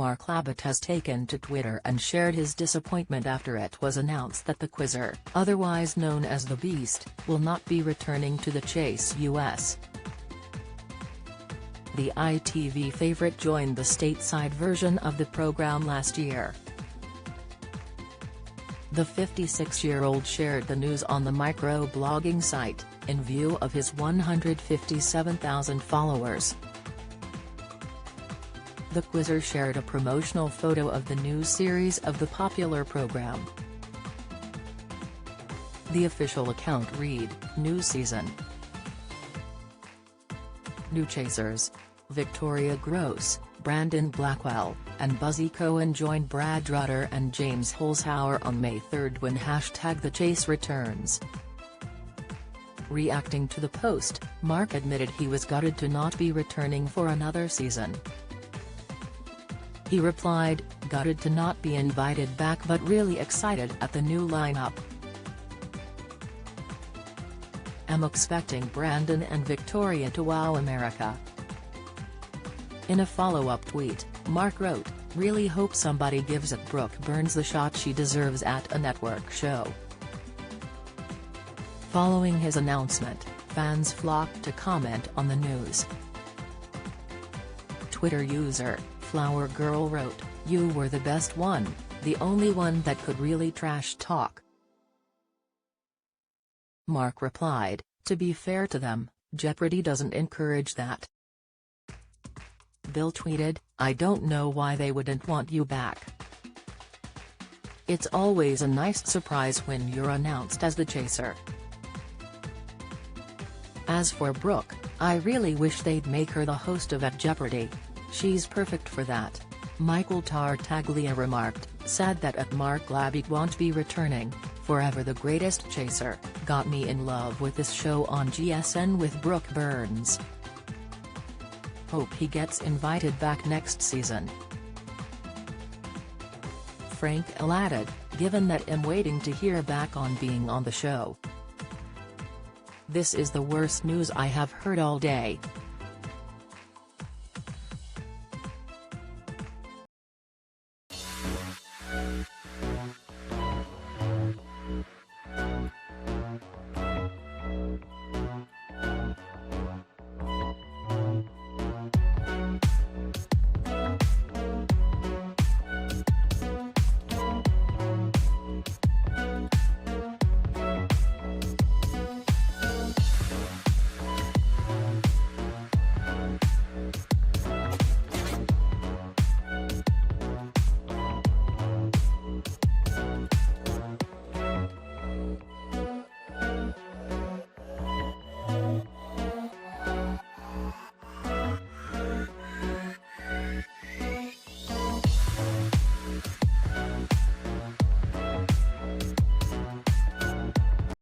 Mark Labbett has taken to Twitter and shared his disappointment after it was announced that the quizzer, otherwise known as the Beast, will not be returning to the Chase US. The ITV favorite joined the stateside version of the program last year. The 56-year-old shared the news on the micro-blogging site, in view of his 157,000 followers. The quizzer shared a promotional photo of the new series of the popular program. The official account read, "New season. New chasers. Victoria Gross, Brandon Blackwell, and Buzzy Cohen joined Brad Rutter and James Holzhauer on May 3 when #The Chase returns." Reacting to the post, Mark admitted he was gutted to not be returning for another season. He replied, "Gutted to not be invited back but really excited at the new lineup. I'm expecting Brandon and Victoria to wow America." In a follow-up tweet, Mark wrote, "Really hope somebody gives Brooke Burns the shot she deserves at a network show." Following his announcement, fans flocked to comment on the news. Twitter user, Flower Girl wrote, "You were the best one, the only one that could really trash talk." Mark replied, "To be fair to them, Jeopardy doesn't encourage that." Bill tweeted, "I don't know why they wouldn't want you back. It's always a nice surprise when you're announced as the chaser. As for Brooke, I really wish they'd make her the host of At Jeopardy. She's perfect for that." Michael Tartaglia remarked, "Sad that Mark Labbett won't be returning. Forever the greatest chaser, got me in love with this show on GSN with Brooke Burns. Hope he gets invited back next season." Frank L. added, "Given that I'm waiting to hear back on being on the show. This is the worst news I have heard all day.